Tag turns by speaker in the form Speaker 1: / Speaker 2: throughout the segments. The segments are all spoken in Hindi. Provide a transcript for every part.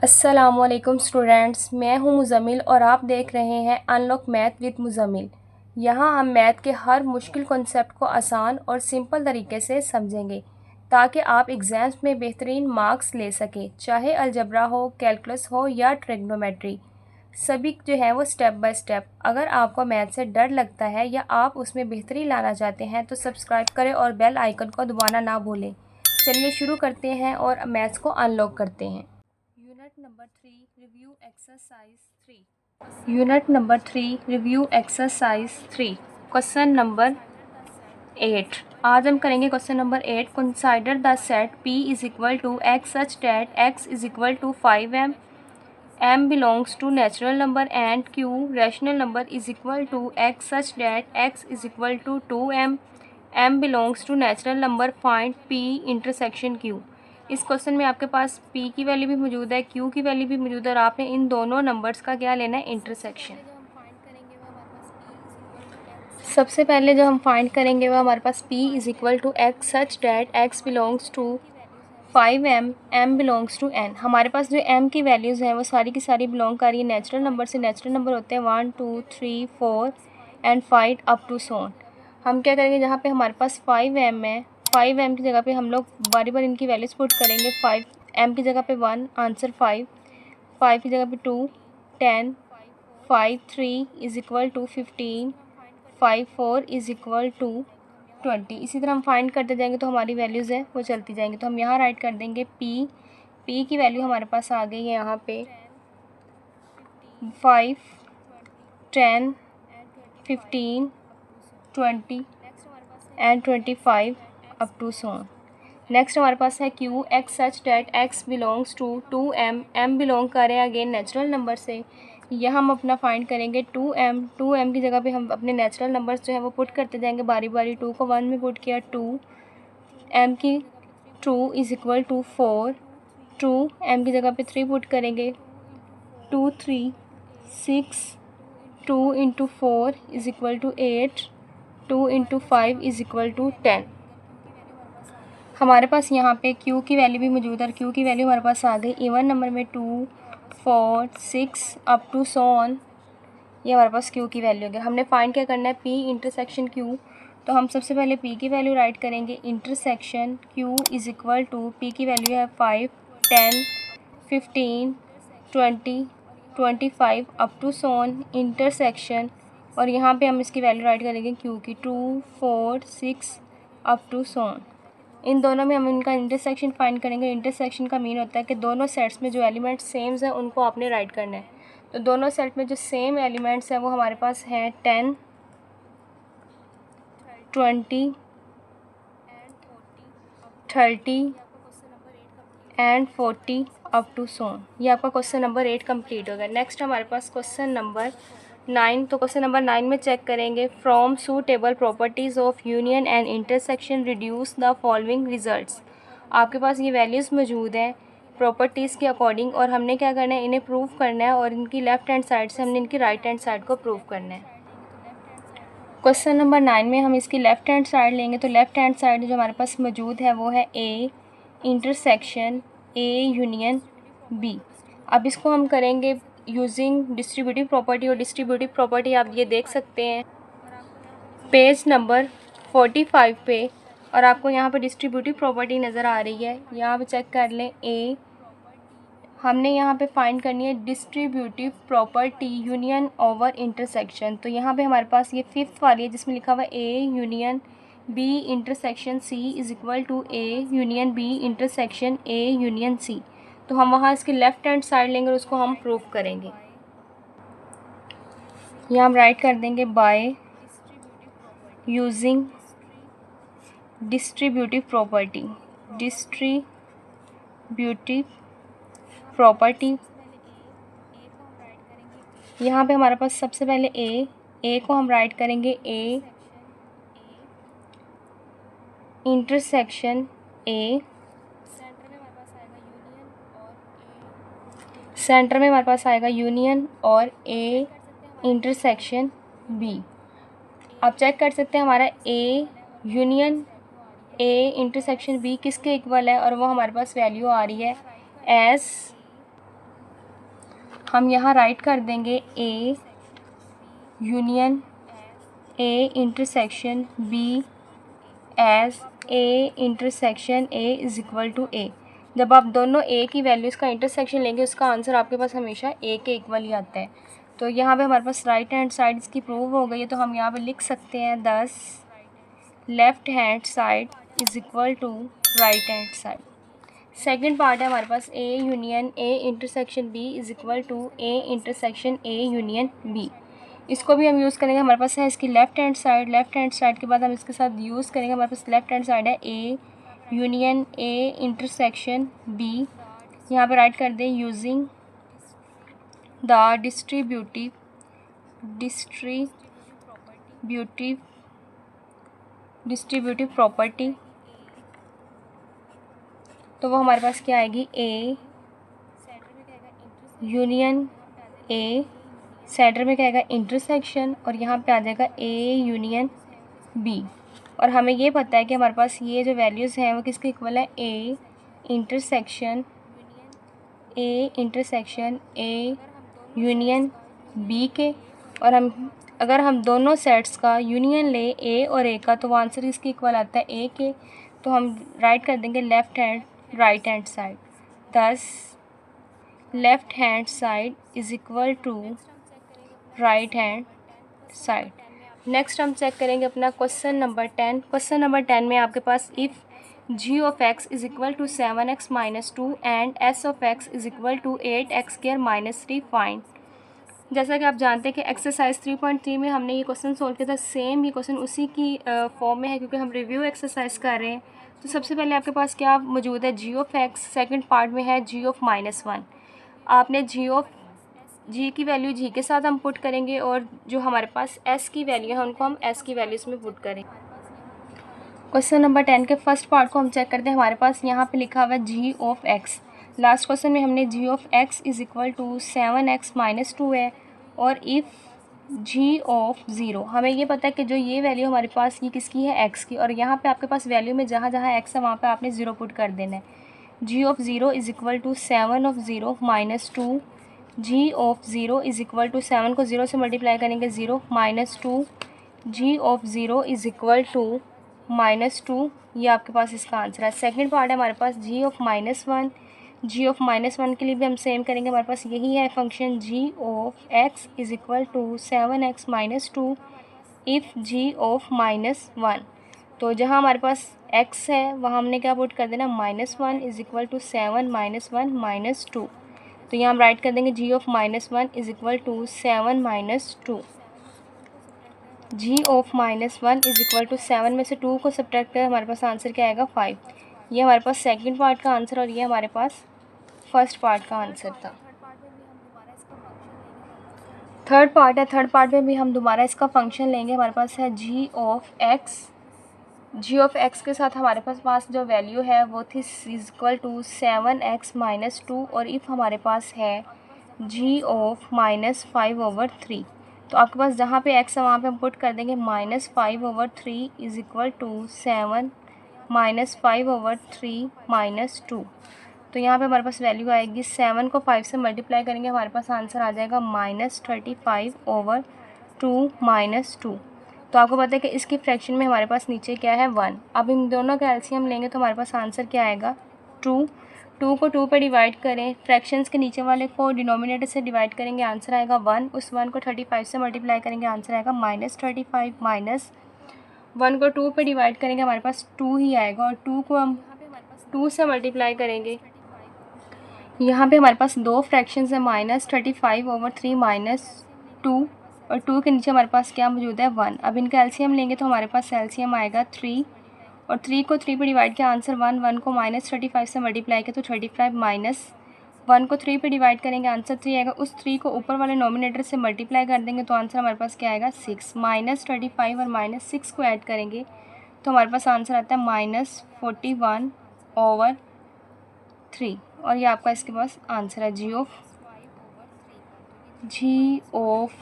Speaker 1: अस्सलामुअलैकुम स्टूडेंट्स, मैं हूं मुज़म्मिल और आप देख रहे हैं अनलॉक मैथ विद मुज़म्मिल। यहां हम मैथ के हर मुश्किल कॉन्सेप्ट को आसान और सिंपल तरीके से समझेंगे ताकि आप एग्ज़ाम्स में बेहतरीन मार्क्स ले सकें, चाहे अलजबरा हो, कैलकुलस हो या ट्रिग्नोमेट्री। सभी जो है वो स्टेप बाय स्टेप। अगर आपको मैथ से डर लगता है या आप उसमें बेहतरी लाना चाहते हैं तो सब्सक्राइब करें और बेल आइकन को दबाना ना भूलें। चलिए शुरू करते हैं और मैथ्स को अनलॉक करते हैं। Unit number 3 review exercise 3। Unit number 3 review exercise 3। Question number 8। आज हम करेंगे question number 8। Consider the set P is equal to x such that x is equal to 5m, m belongs to natural number and q rational number is equal to x such that x is equal to 2m, m belongs to natural number. Find p intersection q। इस क्वेश्चन में आपके पास p की वैल्यू भी मौजूद है, q की वैल्यू भी मौजूद है और आपने इन दोनों नंबर्स का क्या लेना है, इंटरसेक्शन। सबसे पहले जो हम फाइंड करेंगे वह हमारे पास p is equal to x such that x belongs to 5m, m belongs to n। हमारे पास जो m की वैल्यूज़ हैं वो सारी की सारी बिलोंग कर रही है नेचुरल नंबर से। नेचुरल नंबर होते हैं 1 2 3 4 एंड 5 अप टू सोन। हम क्या करेंगे, जहाँ पे हमारे पास 5m है, 5m की जगह पे हम लोग बारी बारी इनकी वैल्यूज़ पुट करेंगे। 5m की जगह पे 1, आंसर 5, 5 की जगह पे 2, 10, 5 3 is equal to 15, 5 4 is equal to 20। इसी तरह हम फाइंड करते जाएंगे तो हमारी वैल्यूज़ है वो चलती जाएंगी। तो हम यहाँ राइट कर देंगे p की वैल्यू हमारे पास आ गई है यहाँ पे 5, 10, 15, 20 and 25 up to so on. Next हमारे पास है q x such that x belongs to 2m, m belong करें अगेन नेचुरल नंबर से। यह हम अपना फाइंड करेंगे 2m की जगह पे हम अपने नेचुरल नंबर्स जो है वो पुट करते जाएंगे बारी बारी। 2 को 1 में पुट किया 2, m की 2 इज़ इक्वल टू 4, 2 m की जगह पे 3 पुट करेंगे 2 3 6, 2 into 4 is equal to 8, 2 into 5 is equal to 10। हमारे पास यहाँ पे q की वैल्यू भी मौजूद है और q की वैल्यू हमारे पास आ गई इवन नंबर में 2 4 6 अप टू सो ऑन। ये हमारे पास q की वैल्यू हो गई। हमने फाइंड क्या करना है, p इंटरसेक्शन q। तो हम सबसे पहले p की वैल्यू राइट करेंगे, intersection q is equal to, p की वैल्यू है 5, 10, 15, 20, 25 up to so on intersection. और यहाँ पे हम इसकी वैल्यू राइट करेंगे q की 2 4 6 अप टू सो ऑन। इन दोनों में हम इनका इंटरसेक्शन फाइंड करेंगे। इंटरसेक्शन का मीन होता है कि दोनों सेट्स में जो एलिमेंट्स सेम्स हैं उनको आपने राइट करना है। तो दोनों सेट में जो सेम एलिमेंट्स हैं वो हमारे पास हैं 10, 20, 30 एंड 40 अप टू सोन। ये आपका क्वेश्चन नंबर 8 कंप्लीट हो गया। नेक्स्ट हमारे पास क्वेश्चन नंबर 9। तो क्वेश्चन नंबर 9 में चेक करेंगे, from suitable properties of union and intersection reduce the following results. आपके पास ये वैल्यूज़ मौजूद हैं प्रॉपर्टीज़ के अकॉर्डिंग और हमने क्या करना है, इन्हें प्रूव करना है और इनकी लेफ़्ट हैंड साइड से हमने इनकी राइट हैंड साइड को प्रूव करना है। क्वेश्चन नंबर 9 में हम इसकी लेफ़्ट हैंड साइड लेंगे तो लेफ़्ट हैंड साइड जो हमारे पास मौजूद है वो है A intersection A union B। अब इसको हम करेंगे यूजिंग डिस्ट्रीब्यूटिव प्रॉपर्टी। और डिस्ट्रीब्यूटिव प्रॉपर्टी आप ये देख सकते हैं पेज नंबर 45 पे, और आपको यहाँ पे डिस्ट्रीब्यूटिव प्रॉपर्टी नज़र आ रही है। यहाँ पे चेक कर लें A, हमने यहाँ पे फाइंड करनी है distributive property union over intersection. तो यहाँ पे हमारे पास ये फिफ्थ वाली है जिसमें लिखा हुआ है A union B intersection C is equal to A union B intersection A union C। तो हम वहाँ इसके लेफ़्ट हैंड साइड लेंगे और उसको हम प्रूव करेंगे। यहाँ हम राइट कर देंगे by using distributive property. Distributive property यहाँ पे हमारे पास सबसे पहले A को हम राइट करेंगे A इंटरसेक्शन A, सेंटर में हमारे पास आएगा यूनियन और A इंटरसेक्शन B। आप चेक कर सकते हैं हमारा A union A intersection B किसके इक्वल है और वो हमारे पास वैल्यू आ रही है एस हम यहाँ राइट कर देंगे A union A intersection B as A intersection A is equal to A. जब आप दोनों ए की वैल्यूज़ का इंटरसेक्शन लेंगे उसका आंसर आपके पास हमेशा ए के इक्वल ही आता है। तो यहाँ पे हमारे पास राइट हैंड साइड इसकी प्रूव हो गई है, तो हम यहाँ पे लिख सकते हैं 10 left hand side is equal to right hand side. Second part है हमारे पास A union A intersection B is equal to A intersection A union B. इसको भी हम यूज़ करेंगे, हमारे पास है इसकी लेफ़्ट हैंड साइड के बाद हम इसके साथ यूज़ करेंगे, हमारे पास लेफ़्ट हैंड साइड है A union A intersection B. यहाँ पे राइट कर दें यूजिंग द डिस्ट्रीब्यूटिव प्रॉपर्टी। तो वो हमारे पास क्या आएगी, ए यूनियन ए, सेंटर में क्या आएगा इंटरसेक्शन, और यहाँ पे आ जाएगा ए यूनियन बी। और हमें ये पता है कि हमारे पास ये जो वैल्यूज़ हैं वो किसके इक्वल है, A intersection A union B के। और अगर हम दोनों सेट्स का यूनियन ले ए और ए का, तो वो आंसर इसके इक्वल आता है ए के। तो हम राइट कर देंगे right hand side, thus left hand side is equal to right hand side. Next हम चेक करेंगे अपना क्वेश्चन नंबर 10। क्वेश्चन नंबर 10 में आपके पास if g of x is equal to 7x minus 2 and s of x is equal to 8x square minus 3 find. जैसा कि आप जानते हैं कि एक्सरसाइज 3.3 में हमने ये क्वेश्चन सोल्व किया था, सेम ये क्वेश्चन उसी की फॉर्म में है क्योंकि हम रिव्यू एक्सरसाइज कर रहे हैं। तो सबसे पहले आपके पास क्या मौजूद है, g of x, second part में है g ऑफ -1। आपने g की वैल्यू g के साथ हम पुट करेंगे और जो हमारे पास s की वैल्यू है उनको हम s की वैल्यूज़ में पुट करेंगे। क्वेश्चन नंबर 10 के फर्स्ट पार्ट को हम चेक करते हैं। हमारे पास यहाँ पे लिखा हुआ है g of x। Last question में हमने g of x is equal to 7x minus 2 है, और इफ़ g ऑफ 0, हमें ये पता है कि जो ये वैल्यू हमारे पास ये किसकी है, x की, और यहाँ पे आपके पास वैल्यू में जहाँ जहाँ x है वहाँ पे आपने 0 पुट कर देना है। g of 0 is equal to 7 of 0 minus 2, g of 0 is equal to 7 को 0 से मल्टीप्लाई करेंगे 0 minus 2, g of 0 is equal to -2। ये आपके पास इसका आंसर है। सेकंड पार्ट है हमारे पास g ऑफ -1। g ऑफ -1 के लिए भी हम सेम करेंगे, हमारे पास यही है function g of x is equal to 7x minus 2 if g of -1। तो जहाँ हमारे पास x है वहाँ हमने क्या पुट कर देना, -1 is equal to 7 minus 1 minus 2। तो यहाँ हम राइट कर देंगे g of -1 is equal to 7 minus 2। g of -1 is equal to 7 में से 2 को सब्ट्रैक्ट करें, हमारे पास आंसर क्या आएगा 5। ये हमारे पास सेकंड पार्ट का आंसर और ये हमारे पास फर्स्ट पार्ट का आंसर था। थर्ड पार्ट में भी हम दोबारा इसका फंक्शन लेंगे। हमारे पास है g ऑफ x के साथ हमारे पास जो वैल्यू है वो थी is equal to 7x minus 2, और इफ़ हमारे पास है g ऑफ -5/3। तो आपके पास जहाँ पे x है वहाँ पे हम पुट कर देंगे -5/3 इज़ इक्वल टू 7 -5/3 माइनस 2। तो यहाँ पे हमारे पास वैल्यू आएगी, 7 को 5 से मल्टीप्लाई करेंगे हमारे पास आंसर आ जाएगा -35/2 माइनस 2। तो आपको पता है कि इसकी फ्रैक्शन में हमारे पास नीचे क्या है 1। अब इन दोनों का एलसीएम लेंगे तो हमारे पास आंसर क्या आएगा 2। 2 को 2 पे डिवाइड करें, फ्रैक्शंस के नीचे वाले को डिनोमिनेटर से डिवाइड करेंगे, आंसर आएगा 1। उस 1 को 35 से मल्टीप्लाई करेंगे, आंसर आएगा -35 माइनस 1 को 2 पे डिवाइड करेंगे, हमारे पास 2 ही आएगा, और 2 को हम 2 से मल्टीप्लाई करेंगे। यहाँ पे हमारे पास दो फ्रैक्शंस है, -35/3 माइनस 2, और 2 के नीचे हमारे पास क्या मौजूद है 1। अब इनका एलसीएम लेंगे तो हमारे पास एलसीएम आएगा 3, और 3 को 3 पे डिवाइड किया, आंसर 1। 1 को -35 से मल्टीप्लाई किया तो 35 माइनस 1 को 3 पे डिवाइड करेंगे, आंसर 3 आएगा। उस 3 को /ऊपर वाले नोमिनेटर से मल्टीप्लाई कर देंगे तो आंसर हमारे पास क्या आएगा 6। -35 और -6 को ऐड करेंगे तो हमारे पास आंसर आता है -41/3, और ये आपका इसके पास आंसर है g ऑफ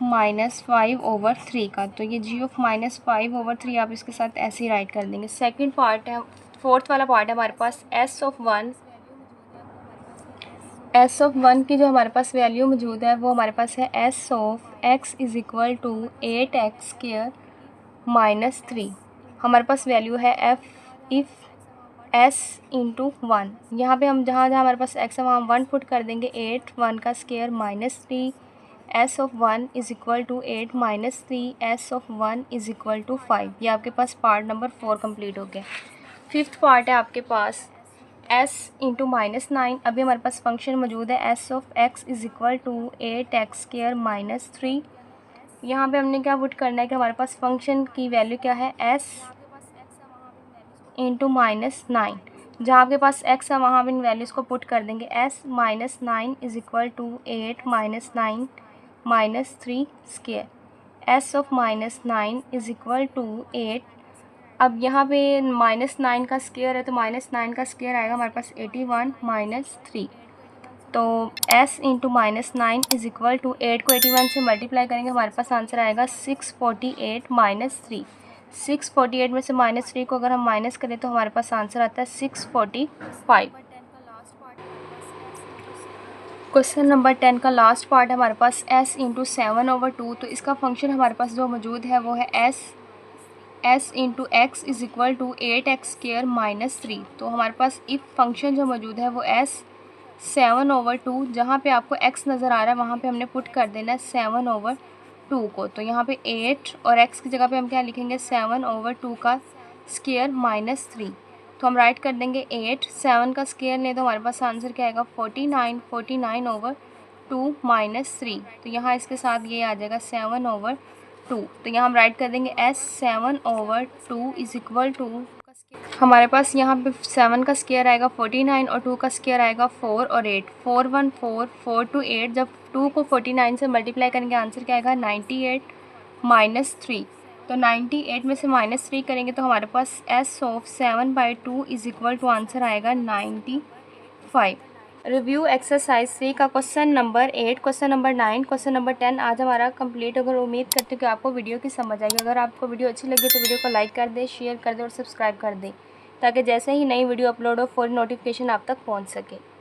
Speaker 1: -5/3 का। तो ये g ऑफ -5/3 आप इसके साथ ऐसे ही राइट कर देंगे। सेकंड पार्ट है, फोर्थ वाला पार्ट है हमारे पास s ऑफ 1 एस ऑफ 1 की जो हमारे पास वैल्यू मौजूद है वो हमारे पास है s of x is equal to 8x² -3। हमारे पास वैल्यू है एफ इफ़ एस इंटू 1। यहाँ पे हम जहाँ जहाँ हमारे पास एक्स है वहाँ हम 1 पुट कर देंगे। 8 1 का square -3 s of 1 is equal to 8 -3 s of 1 is equal to 5। ये आपके पास पार्ट नंबर 4 कंप्लीट हो गया। फिफ्थ पार्ट है आपके पास s इंटू -9। अभी हमारे पास फंक्शन मौजूद है s of x is equal to 8x² -3। यहाँ पे हमने क्या पुट करना है कि हमारे पास फंक्शन की वैल्यू क्या है s इंटू -9। जहाँ आपके पास x है वहाँ आप इन वैल्यूज़ को पुट कर देंगे। s -9 is equal to 8 -9 -3 square. s of -9 is equal to 8। अब यहाँ पे -9 का स्क्वायर है तो -9 का स्क्वायर आएगा हमारे पास 81 -3। तो s into -9 is equal to 8 को 81 से मल्टीप्लाई करेंगे हमारे पास आंसर आएगा 648 -3। 648 में से -3 को अगर हम माइनस करें तो हमारे पास आंसर आता है 645। क्वेश्चन नंबर 10 का लास्ट पार्ट है हमारे पास s इंटू 7/2। तो इसका फंक्शन हमारे पास जो मौजूद है वो है s into x is equal to 8x² -3। तो हमारे पास इफ़ फंक्शन जो मौजूद है वो s 7/2। जहाँ पे आपको x नज़र आ रहा है वहाँ पे हमने पुट कर देना है 7/2 को। तो यहाँ पे 8 और x की जगह पे हम क्या लिखेंगे 7/2 का स्क्वायर -3। तो हम राइट कर देंगे 8 7 का स्क्वायर लें तो हमारे पास आंसर क्या आएगा 49/2 -3। तो यहाँ इसके साथ ये आ जाएगा 7/2। तो यहाँ हम राइट कर देंगे s 7/2 इज़ इक्वल टू हमारे पास यहाँ पे 7 का स्क्वायर आएगा 49 और 2 का स्क्वायर आएगा 4 और 8। 4 1 4 4 2 8। जब 2 को 49 से मल्टीप्लाई करेंगे आंसर क्या आएगा 98 -3। तो 98 में से -3 करेंगे तो हमारे पास s of 7/2 is equal to answer आएगा 95। रिव्यू एक्सरसाइज 3 का question number 8, question number 9, question number 10 आज हमारा कंप्लीट। अगर उम्मीद करते हो कि आपको वीडियो की समझ आएगी। अगर आपको वीडियो अच्छी लगी तो वीडियो को लाइक कर दें, शेयर कर दें और सब्सक्राइब कर दें ताकि जैसे ही नई वीडियो अपलोड हो फौरी नोटिफिकेशन आप तक पहुंच सके।